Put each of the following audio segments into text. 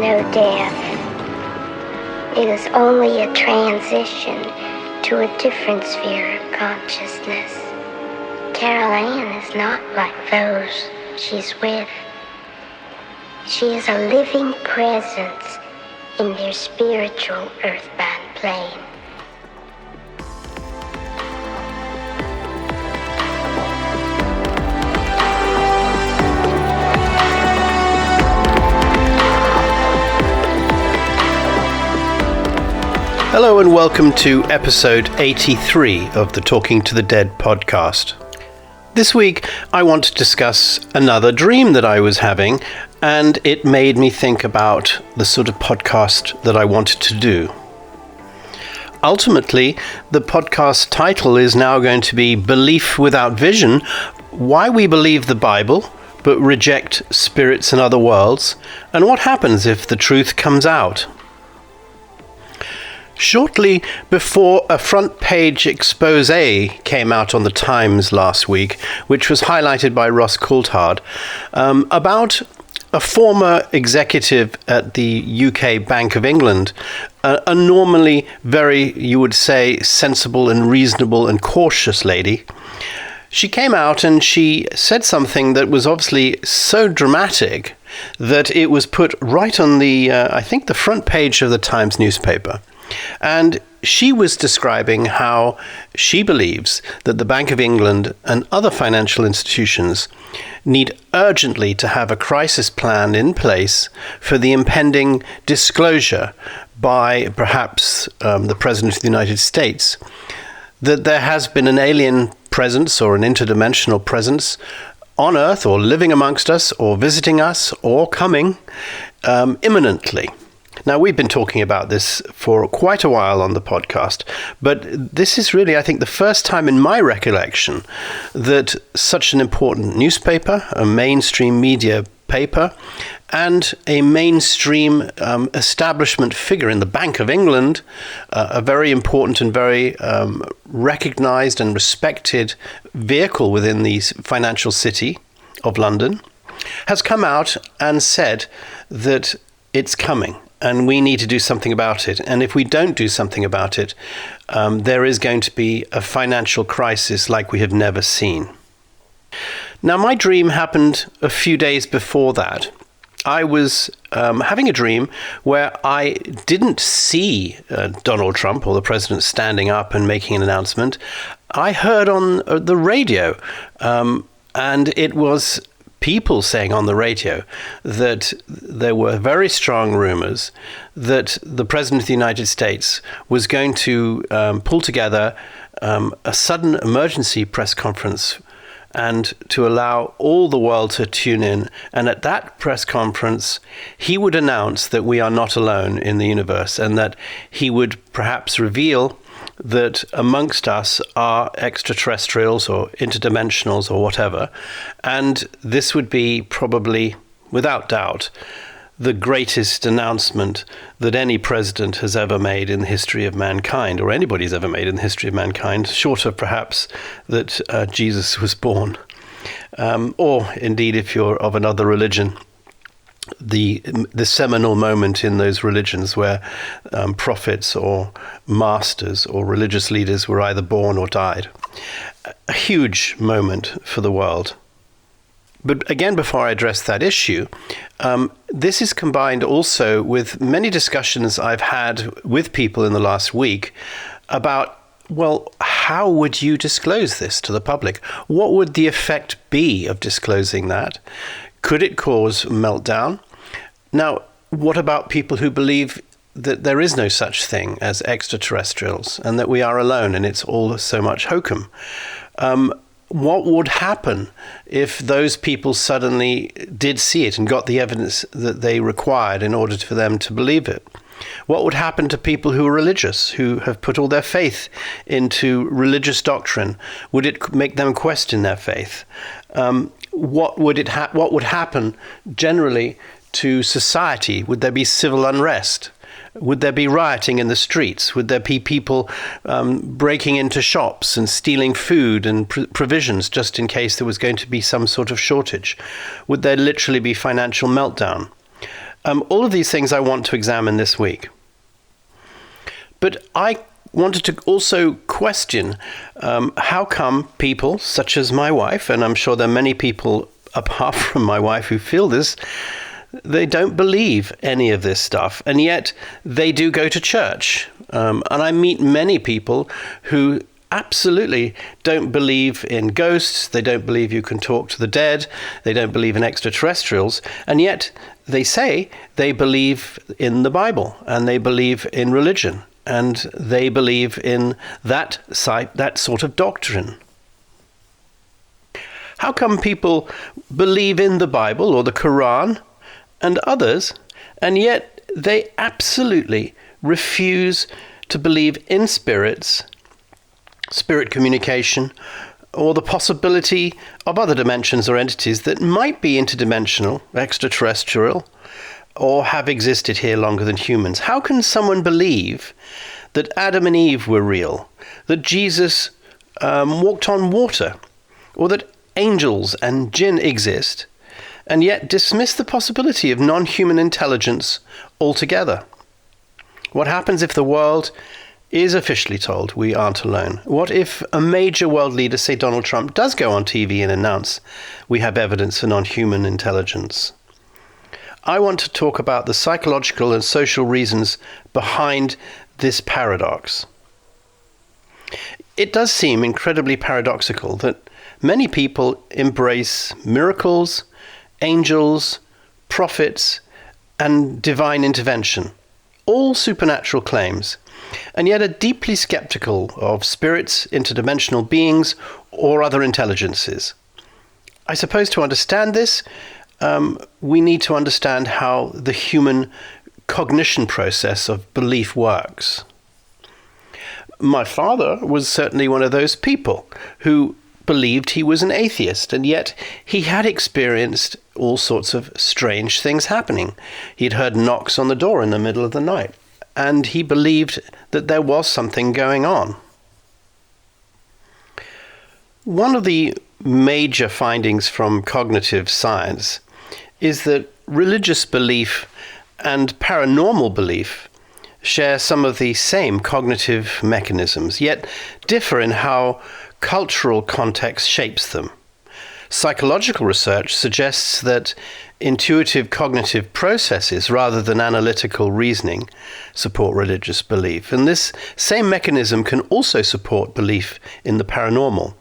no death. It is only a transition to a different sphere of consciousness. Carol Ann is not like those she's with. She is a living presence in their spiritual earthbound plane. Hello and welcome to episode 83 of the Talking to the Dead podcast. This week I want to discuss another dream that I was having, and it made me think about the sort of podcast that I wanted to do. Ultimately, the podcast title is now going to be Belief Without Vision: Why We Believe the Bible but Reject Spirits and Other Worlds, and What Happens If the Truth Comes Out. Shortly before a front-page expose came out on the Times last week, which was highlighted by Ross Coulthard, about a former executive at the UK Bank of England, a normally very, you would say, sensible and reasonable and cautious lady. She came out and she said something that was obviously so dramatic that it was put right on the, I think, the front page of the Times newspaper. And she was describing how she believes that the Bank of England and other financial institutions need urgently to have a crisis plan in place for the impending disclosure by perhaps the President of the United States that there has been an alien presence or an interdimensional presence on Earth, or living amongst us, or visiting us, or coming imminently. Now, we've been talking about this for quite a while on the podcast, but this is really, I think, the first time in my recollection that such an important newspaper, a mainstream media paper, and a mainstream establishment figure in the Bank of England, a very important and very recognized and respected vehicle within the financial city of London, has come out and said that it's coming. And we need to do something about it. And if we don't do something about it, there is going to be a financial crisis like we have never seen. Now, my dream happened a few days before that. I was having a dream where I didn't see Donald Trump or the president standing up and making an announcement. I heard on the radio, and it was people saying on the radio that there were very strong rumors that the President of the United States was going to pull together a sudden emergency press conference and to allow all the world to tune in. And at that press conference, he would announce that we are not alone in the universe, and that he would perhaps reveal that amongst us are extraterrestrials or interdimensionals or whatever. And this would be probably, without doubt, the greatest announcement that any president has ever made in the history of mankind, or anybody's ever made in the history of mankind, short of perhaps that Jesus was born. Or indeed, if you're of another religion, the seminal moment in those religions where prophets or masters or religious leaders were either born or died. A huge moment for the world. But again, before I address that issue, this is combined also with many discussions I've had with people in the last week about, well, how would you disclose this to the public? What would the effect be of disclosing that? Could it cause meltdown? Now, what about people who believe that there is no such thing as extraterrestrials and that we are alone and it's all so much hokum? What would happen if those people suddenly did see it and got the evidence that they required in order for them to believe it? What would happen to people who are religious, who have put all their faith into religious doctrine? Would it make them question their faith? What would happen generally to society? Would there be civil unrest? Would there be rioting in the streets? Would there be people breaking into shops and stealing food and provisions just in case there was going to be some sort of shortage? Would there literally be financial meltdown? All of these things I want to examine this week. But I wanted to also question how come people such as my wife, and I'm sure there are many people apart from my wife who feel this, they don't believe any of this stuff, and yet they do go to church. And I meet many people who absolutely don't believe in ghosts, they don't believe you can talk to the dead, they don't believe in extraterrestrials, and yet they say they believe in the Bible, and they believe in religion, and they believe in that sort of doctrine. How come people believe in the Bible or the Qur'an and others, and yet they absolutely refuse to believe in spirits, spirit communication, or the possibility of other dimensions or entities that might be interdimensional, extraterrestrial, or have existed here longer than humans? How can someone believe that Adam and Eve were real, that Jesus walked on water, or that angels and jinn exist, and yet dismiss the possibility of non-human intelligence altogether? What happens if the world is officially told we aren't alone? What if a major world leader, say Donald Trump, does go on TV and announce we have evidence for non-human intelligence? I want to talk about the psychological and social reasons behind this paradox. It does seem incredibly paradoxical that many people embrace miracles, angels, prophets, and divine intervention, all supernatural claims, and yet are deeply skeptical of spirits, interdimensional beings, or other intelligences. I suppose to understand this, we need to understand how the human cognition process of belief works. My father was certainly one of those people who believed he was an atheist, and yet he had experienced all sorts of strange things happening. He'd heard knocks on the door in the middle of the night, and he believed that there was something going on. One of the major findings from cognitive science is that religious belief and paranormal belief share some of the same cognitive mechanisms, yet differ in how cultural context shapes them. Psychological research suggests that intuitive cognitive processes, rather than analytical reasoning, support religious belief. And this same mechanism can also support belief in the paranormal.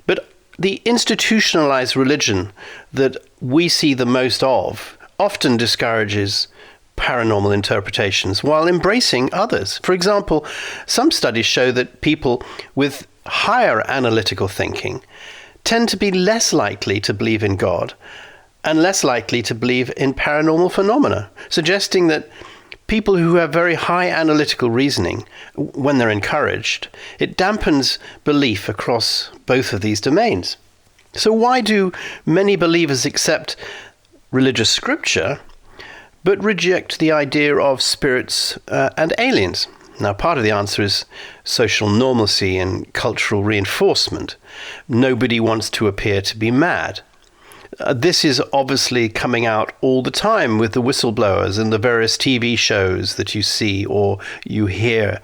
But the institutionalized religion that we see the most of often discourages paranormal interpretations while embracing others. For example, some studies show that people with higher analytical thinking tend to be less likely to believe in God and less likely to believe in paranormal phenomena, suggesting that people who have very high analytical reasoning, when they're encouraged, it dampens belief across both of these domains. So why do many believers accept religious scripture but reject the idea of spirits and aliens? Now, part of the answer is social normalcy and cultural reinforcement. Nobody wants to appear to be mad. This is obviously coming out all the time with the whistleblowers and the various TV shows that you see or you hear.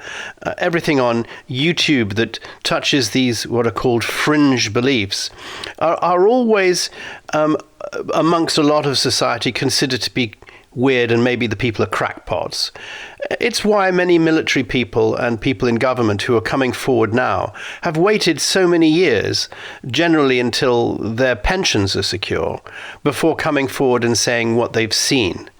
Everything on YouTube that touches these what are called fringe beliefs are always, amongst a lot of society, considered to be weird, and maybe the people are crackpots. It's why many military people and people in government who are coming forward now have waited so many years, generally until their pensions are secure, before coming forward and saying what they've seen.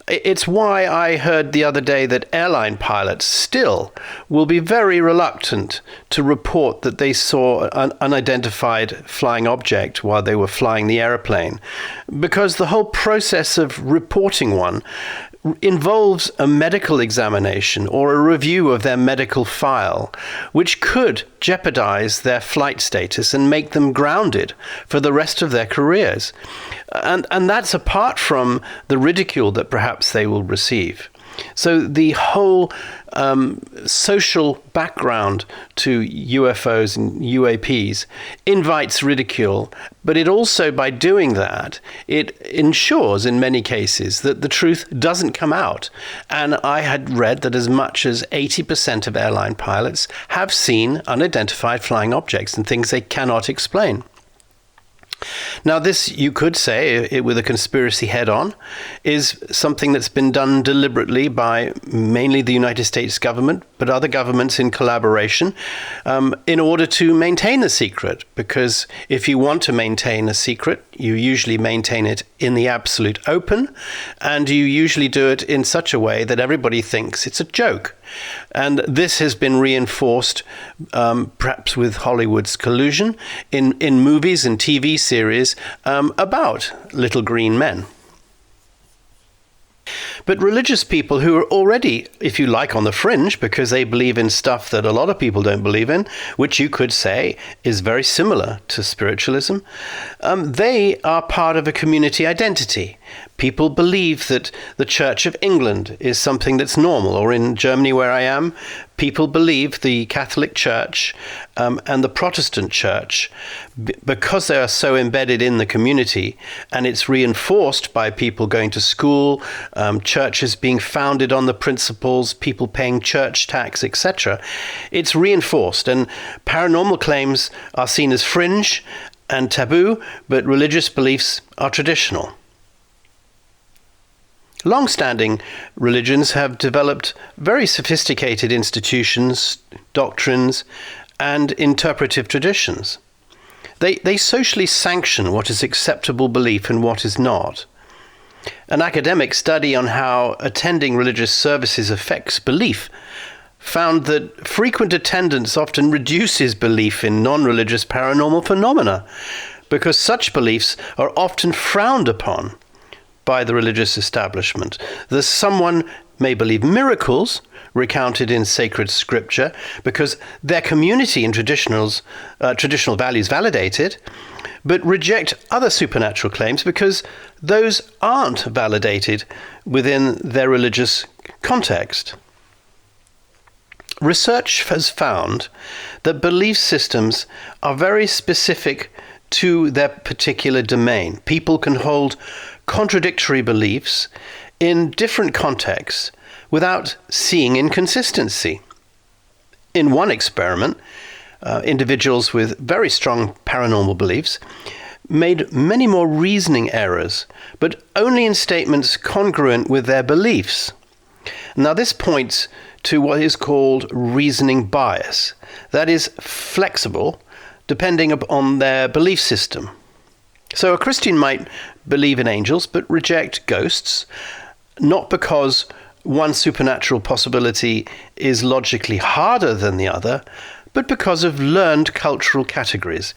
It's why I heard the other day that airline pilots still will be very reluctant to report that they saw an unidentified flying object while they were flying the airplane, because the whole process of reporting one involves a medical examination or a review of their medical file, which could jeopardize their flight status and make them grounded for the rest of their careers. And that's apart from the ridicule that perhaps they will receive. So the whole social background to UFOs and UAPs invites ridicule, but it also, by doing that, it ensures in many cases that the truth doesn't come out. And I had read that as much as 80% of airline pilots have seen unidentified flying objects and things they cannot explain. Now, this, you could say, with a conspiracy head-on, is something that's been done deliberately by mainly the United States government, but other governments in collaboration, in order to maintain the secret. Because if you want to maintain a secret, you usually maintain it in the absolute open, and you usually do it in such a way that everybody thinks it's a joke. And this has been reinforced, perhaps with Hollywood's collusion, in movies and TV series about little green men. But religious people who are already, if you like, on the fringe, because they believe in stuff that a lot of people don't believe in, which you could say is very similar to spiritualism, they are part of a community identity. People believe that the Church of England is something that's normal, or in Germany where I am, people believe the Catholic Church and the Protestant Church, because they are so embedded in the community, and it's reinforced by people going to school, churches being founded on the principles, people paying church tax, etc. It's reinforced, and paranormal claims are seen as fringe and taboo, but religious beliefs are traditional. Long-standing religions have developed very sophisticated institutions, doctrines, and interpretive traditions. They socially sanction what is acceptable belief and what is not. An academic study on how attending religious services affects belief found that frequent attendance often reduces belief in non-religious paranormal phenomena, because such beliefs are often frowned upon by the religious establishment. Thus, someone may believe miracles recounted in sacred scripture because their community and traditional values validate it, but reject other supernatural claims because those aren't validated within their religious context. Research has found that belief systems are very specific to their particular domain. People can hold contradictory beliefs in different contexts without seeing inconsistency. In one experiment, individuals with very strong paranormal beliefs made many more reasoning errors, but only in statements congruent with their beliefs. Now, this points to what is called reasoning bias. That is flexible depending upon their belief system. So a Christian might believe in angels but reject ghosts, not because one supernatural possibility is logically harder than the other, but because of learned cultural categories,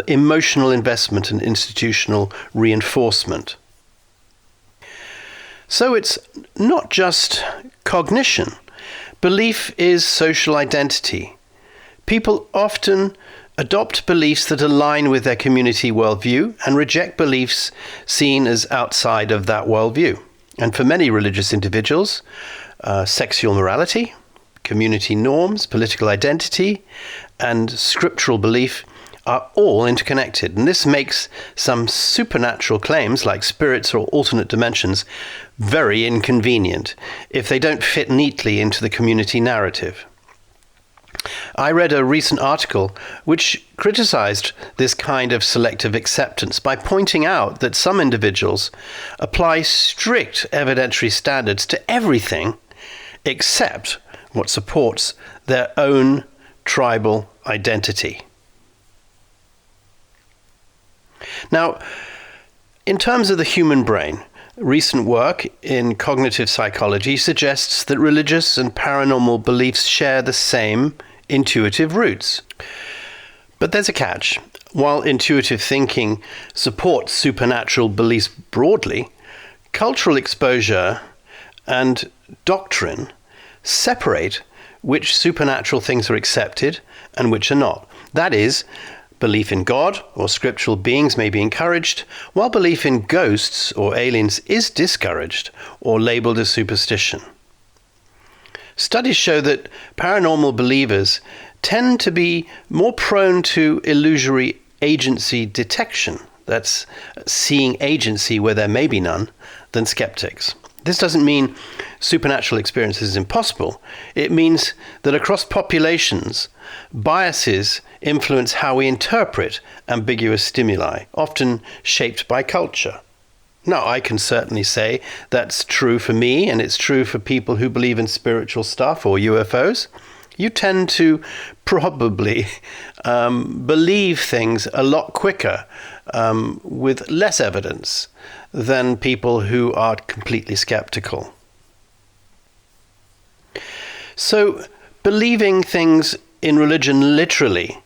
emotional investment and institutional reinforcement. So it's not just cognition. Belief is social identity. People often adopt beliefs that align with their community worldview and reject beliefs seen as outside of that worldview. And for many religious individuals, sexual morality, community norms, political identity, and scriptural belief are all interconnected. And this makes some supernatural claims like spirits or alternate dimensions very inconvenient if they don't fit neatly into the community narrative. I read a recent article which criticized this kind of selective acceptance by pointing out that some individuals apply strict evidentiary standards to everything except what supports their own tribal identity. Now, in terms of the human brain, recent work in cognitive psychology suggests that religious and paranormal beliefs share the same intuitive roots. But there's a catch. While intuitive thinking supports supernatural beliefs broadly, cultural exposure and doctrine separate which supernatural things are accepted and which are not. That is, belief in God or scriptural beings may be encouraged, while belief in ghosts or aliens is discouraged or labeled as superstition. Studies show that paranormal believers tend to be more prone to illusory agency detection, that's seeing agency where there may be none, than skeptics. This doesn't mean supernatural experience is impossible. It means that across populations, biases influence how we interpret ambiguous stimuli, often shaped by culture. Now, I can certainly say that's true for me, and it's true for people who believe in spiritual stuff or UFOs. You tend to probably believe things a lot quicker with less evidence than people who are completely skeptical. So, believing things in religion literally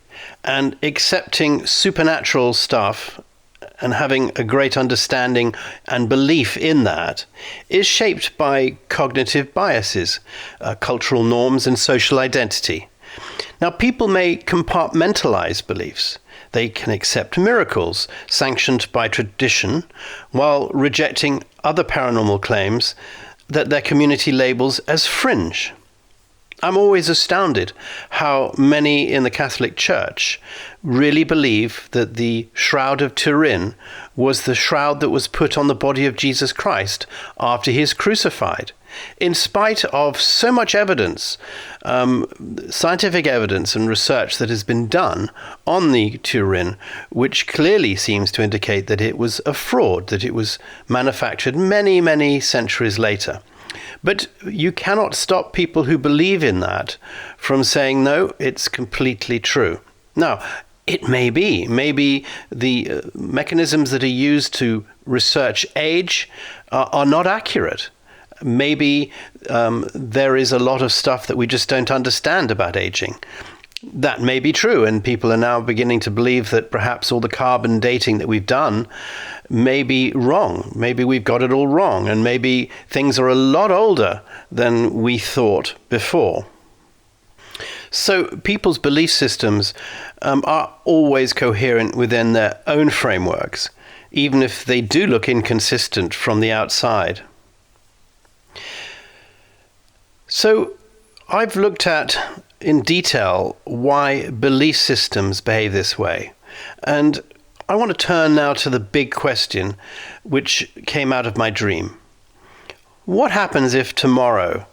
and accepting supernatural stuff and having a great understanding and belief in that is shaped by cognitive biases, cultural norms, and social identity. Now, people may compartmentalise beliefs. They can accept miracles sanctioned by tradition while rejecting other paranormal claims that their community labels as fringe. I'm always astounded how many in the Catholic Church really believe that the Shroud of Turin was the shroud that was put on the body of Jesus Christ after he is crucified, in spite of so much evidence, scientific evidence and research that has been done on the Turin, which clearly seems to indicate that it was a fraud, that it was manufactured many, many centuries later. But you cannot stop people who believe in that from saying, no, it's completely true. Now, it may be. Maybe the mechanisms that are used to research age are not accurate. Maybe there is a lot of stuff that we just don't understand about aging. That may be true, and people are now beginning to believe that perhaps all the carbon dating that we've done may be wrong. Maybe we've got it all wrong, and maybe things are a lot older than we thought before. So people's belief systems are always coherent within their own frameworks, even if they do look inconsistent from the outside. So I've looked at in detail why belief systems behave this way. And I want to turn now to the big question which came out of my dream. What happens if tomorrow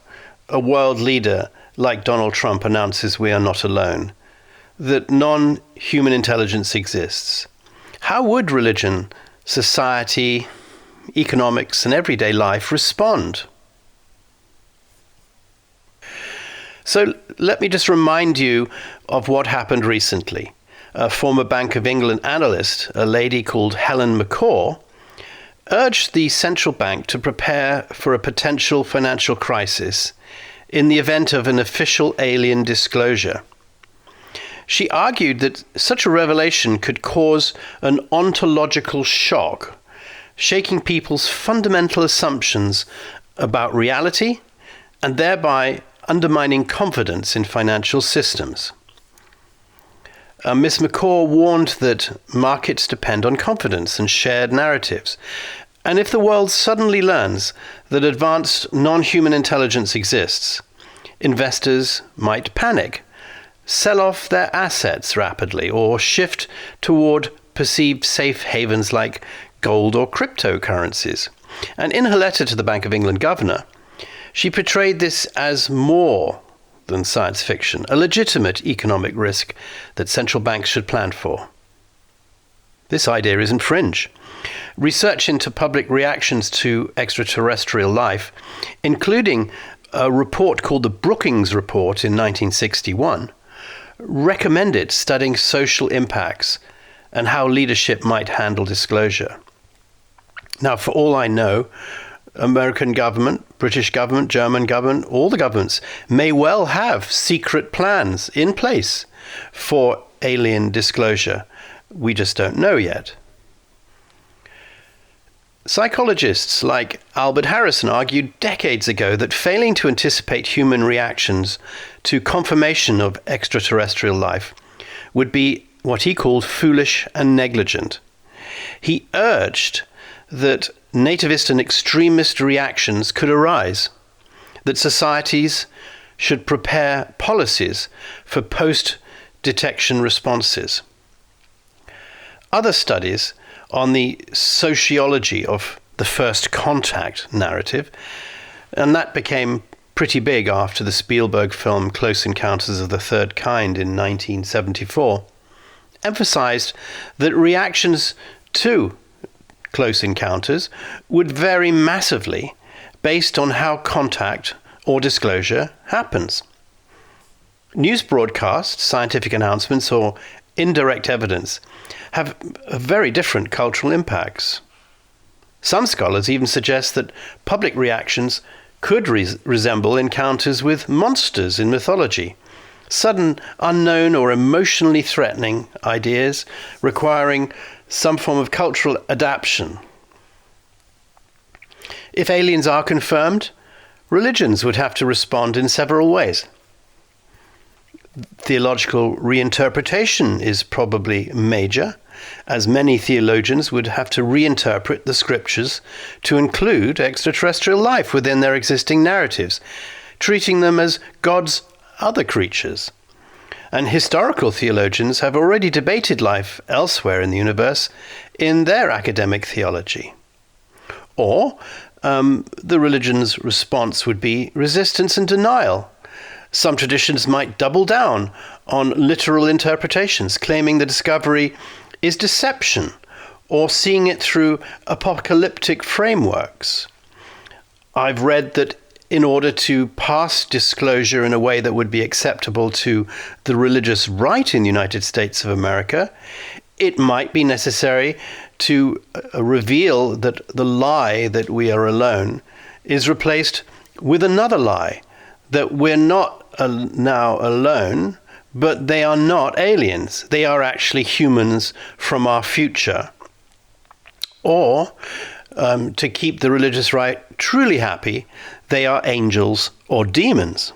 a world leader like Donald Trump announces we are not alone, that non-human intelligence exists? How would religion, society, economics, and everyday life respond? So let me just remind you of what happened recently. A former Bank of England analyst, a lady called Helen McCaw, urged the central bank to prepare for a potential financial crisis in the event of an official alien disclosure. She argued that such a revelation could cause an ontological shock, shaking people's fundamental assumptions about reality and thereby undermining confidence in financial systems. Ms. McCaw warned that markets depend on confidence and shared narratives. And if the world suddenly learns that advanced non-human intelligence exists, investors might panic, sell off their assets rapidly, or shift toward perceived safe havens like gold or cryptocurrencies. And in her letter to the Bank of England governor, she portrayed this as more than science fiction, a legitimate economic risk that central banks should plan for. This idea isn't fringe. Research into public reactions to extraterrestrial life, including a report called the Brookings Report in 1961, recommended studying social impacts and how leadership might handle disclosure. Now, for all I know, American government, British government, German government, all the governments may well have secret plans in place for alien disclosure. We just don't know yet. Psychologists like Albert Harrison argued decades ago that failing to anticipate human reactions to confirmation of extraterrestrial life would be what he called foolish and negligent. He urged that nativist and extremist reactions could arise, that societies should prepare policies for post-detection responses. Other studies on the sociology of the first contact narrative, and that became pretty big after the Spielberg film Close Encounters of the Third Kind in 1974, emphasized that reactions to close encounters would vary massively based on how contact or disclosure happens. News broadcasts, scientific announcements, or indirect evidence have very different cultural impacts. Some scholars even suggest that public reactions could resemble encounters with monsters in mythology, sudden, unknown, or emotionally threatening ideas requiring some form of cultural adaptation. If aliens are confirmed, religions would have to respond in several ways. Theological reinterpretation is probably major, as many theologians would have to reinterpret the scriptures to include extraterrestrial life within their existing narratives, treating them as God's other creatures. And historical theologians have already debated life elsewhere in the universe in their academic theology. Or the religion's response would be resistance and denial. Some traditions might double down on literal interpretations, claiming the discovery is deception, or seeing it through apocalyptic frameworks. I've read that in order to pass disclosure in a way that would be acceptable to the religious right in the United States of America, it might be necessary to reveal that the lie that we are alone is replaced with another lie, that we're not now alone, but they are not aliens. They are actually humans from our future. Or, to keep the religious right truly happy, they are angels or demons.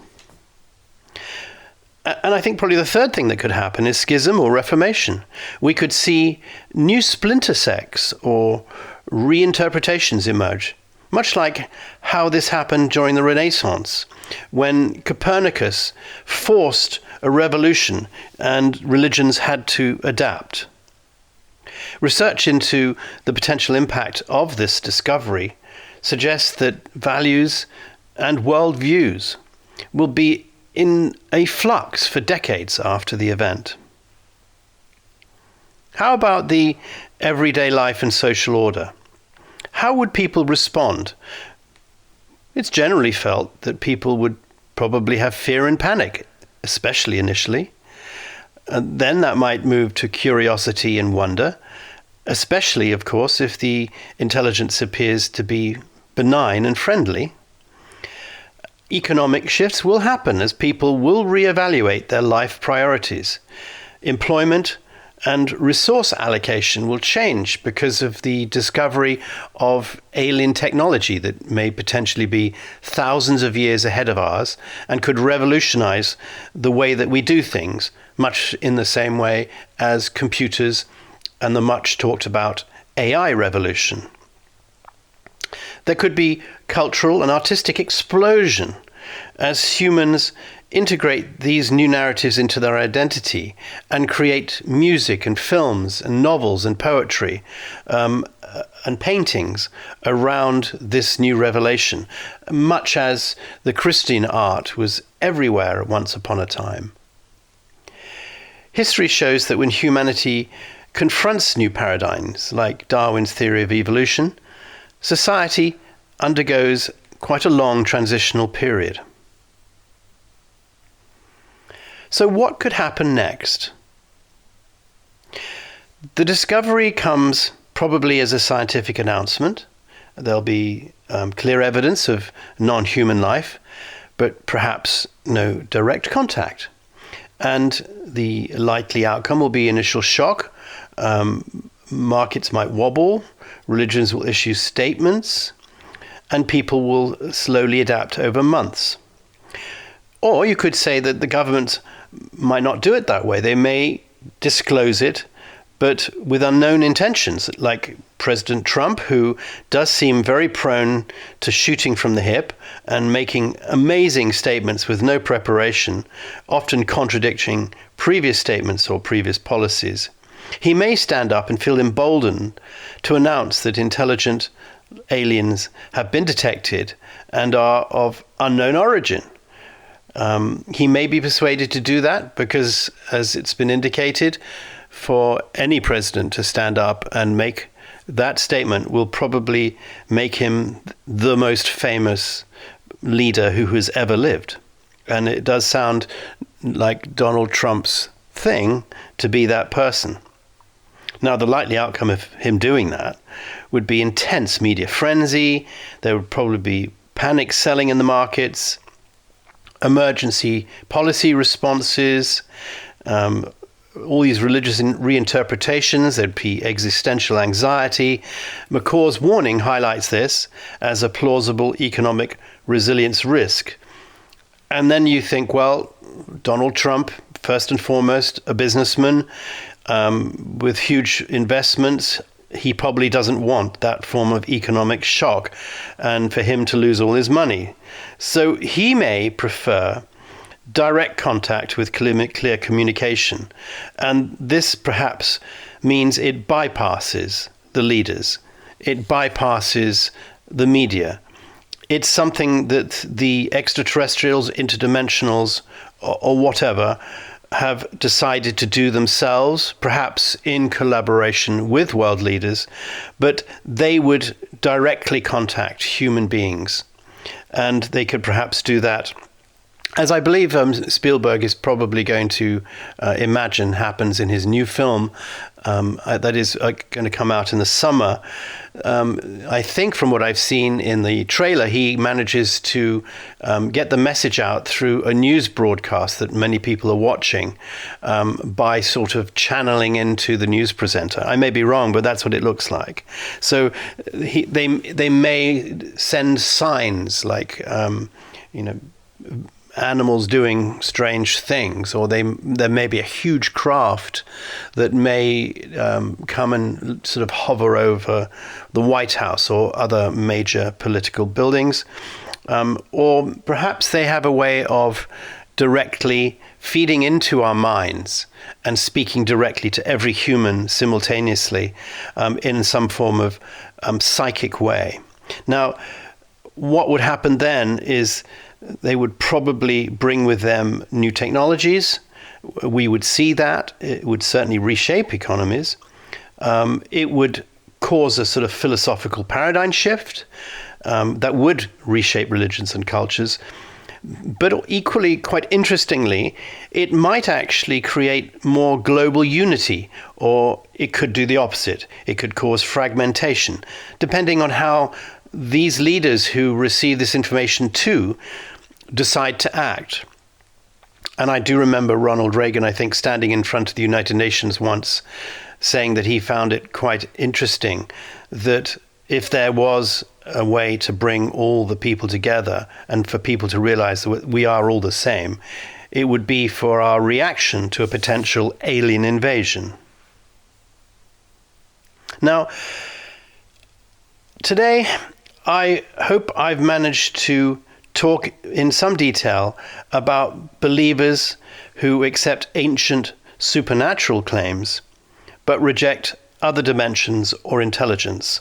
And I think probably the third thing that could happen is schism or reformation. We could see new splinter sects or reinterpretations emerge, much like how this happened during the Renaissance, when Copernicus forced a revolution and religions had to adapt. Research into the potential impact of this discovery suggests that values and worldviews will be in a flux for decades after the event. How about the everyday life and social order? How would people respond? It's generally felt that people would probably have fear and panic, especially initially. And then that might move to curiosity and wonder, especially, of course, if the intelligence appears to be benign and friendly. Economic shifts will happen as people will reevaluate their life priorities. Employment and resource allocation will change because of the discovery of alien technology that may potentially be thousands of years ahead of ours and could revolutionize the way that we do things, much in the same way as computers and the much talked about AI revolution. There could be cultural and artistic explosion as humans integrate these new narratives into their identity and create music and films and novels and poetry and paintings around this new revelation, much as the Christian art was everywhere once upon a time. History shows that when humanity confronts new paradigms like Darwin's theory of evolution, society undergoes quite a long transitional period. So what could happen next? The discovery comes probably as a scientific announcement. There'll be clear evidence of non-human life, but perhaps no direct contact. And the likely outcome will be initial shock. Markets might wobble, religions will issue statements, and people will slowly adapt over months. Or you could say that the government might not do it that way. They may disclose it, but with unknown intentions, like President Trump, who does seem very prone to shooting from the hip and making amazing statements with no preparation, often contradicting previous statements or previous policies. He may stand up and feel emboldened to announce that intelligent aliens have been detected and are of unknown origin. He may be persuaded to do that because, as it's been indicated, for any president to stand up and make that statement will probably make him the most famous leader who has ever lived. And it does sound like Donald Trump's thing to be that person. Now, the likely outcome of him doing that would be intense media frenzy. There would probably be panic selling in the markets, emergency policy responses, all these religious reinterpretations. There'd be existential anxiety. McCaw's warning highlights this as a plausible economic resilience risk. And then you think, well, Donald Trump, first and foremost, a businessman with huge investments, he probably doesn't want that form of economic shock and for him to lose all his money. So he may prefer direct contact with clear communication. And this perhaps means it bypasses the leaders. It bypasses the media. It's something that the extraterrestrials, interdimensionals, or whatever have decided to do themselves, perhaps in collaboration with world leaders, but they would directly contact human beings. And they could perhaps do that, as I believe Spielberg is probably going to imagine happens in his new film that is going to come out in the summer. I think from what I've seen in the trailer, he manages to get the message out through a news broadcast that many people are watching by sort of channeling into the news presenter. I may be wrong, but that's what it looks like. So they may send signs like, animals doing strange things, or there may be a huge craft that may come and sort of hover over the White House or other major political buildings, or perhaps they have a way of directly feeding into our minds and speaking directly to every human simultaneously in some form of psychic way. Now, what would happen then is they would probably bring with them new technologies. We would see that. It would certainly reshape economies. It would cause a sort of philosophical paradigm shift that would reshape religions and cultures. But equally, quite interestingly, it might actually create more global unity, or it could do the opposite. It could cause fragmentation, depending on how these leaders who receive this information too decide to act. And I do remember Ronald Reagan, I think, standing in front of the United Nations once, saying that he found it quite interesting that if there was a way to bring all the people together and for people to realize that we are all the same, it would be for our reaction to a potential alien invasion. Now, today, I hope I've managed to talk in some detail about believers who accept ancient supernatural claims but reject other dimensions or intelligence.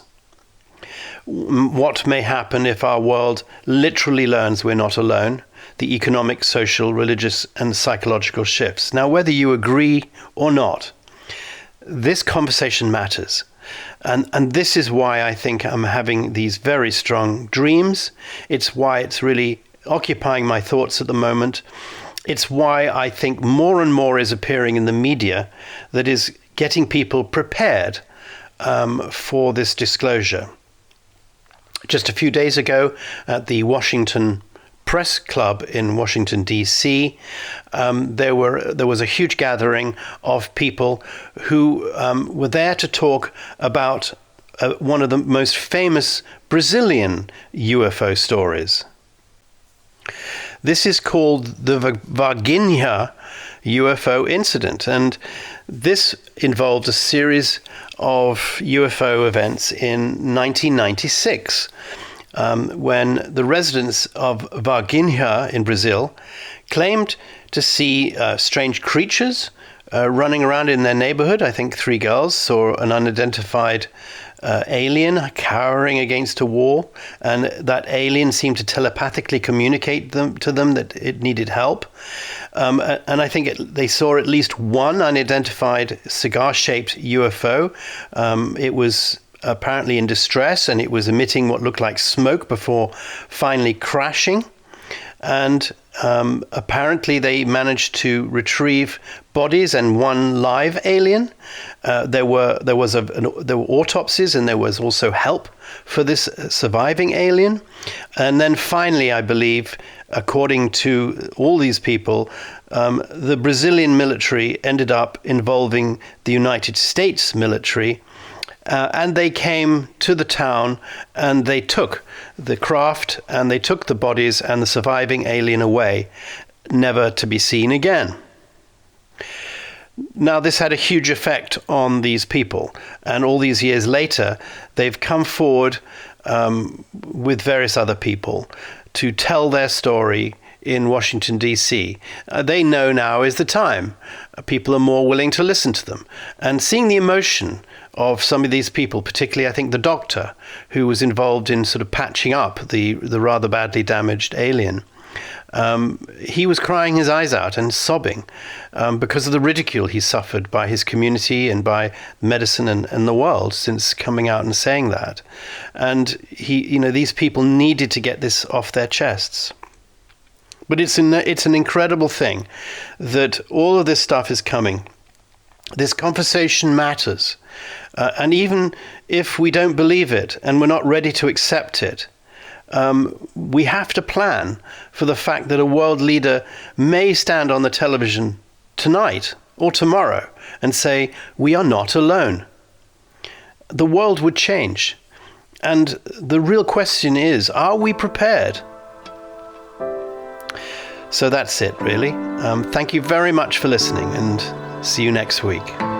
What may happen if our world literally learns we're not alone, the economic, social, religious, and psychological shifts. Now, whether you agree or not, this conversation matters. And this is why I think I'm having these very strong dreams. It's why it's really occupying my thoughts at the moment. It's why I think more and more is appearing in the media that is getting people prepared for this disclosure. Just a few days ago at the Washington Press Club in Washington, D.C., there was a huge gathering of people who were there to talk about one of the most famous Brazilian UFO stories. This is called the Varginha UFO incident, and this involved a series of UFO events in 1996, when the residents of Varginha in Brazil claimed to see strange creatures running around in their neighborhood. I think 3 girls saw an unidentified alien cowering against a wall, and that alien seemed to telepathically communicate to them that it needed help. And I think they saw at least one unidentified cigar-shaped UFO. It was apparently in distress, and it was emitting what looked like smoke before finally crashing. And apparently they managed to retrieve bodies and one live alien. There were autopsies, and there was also help for this surviving alien. And then finally, I believe, according to all these people, the Brazilian military ended up involving the United States military. And they came to the town, and they took the craft, and they took the bodies and the surviving alien away, never to be seen again. Now, this had a huge effect on these people, and all these years later, they've come forward with various other people to tell their story in Washington, D.C. They know now is the time. People are more willing to listen to them. And seeing the emotion of some of these people, particularly I think the doctor who was involved in sort of patching up the rather badly damaged alien, he was crying his eyes out and sobbing because of the ridicule he suffered by his community and by medicine and the world since coming out and saying that. And these people needed to get this off their chests. But it's an incredible thing that all of this stuff is coming. This conversation matters. And even if we don't believe it and we're not ready to accept it, we have to plan for the fact that a world leader may stand on the television tonight or tomorrow and say, we are not alone. The world would change. And the real question is, are we prepared? So that's it, really. Thank you very much for listening, and see you next week.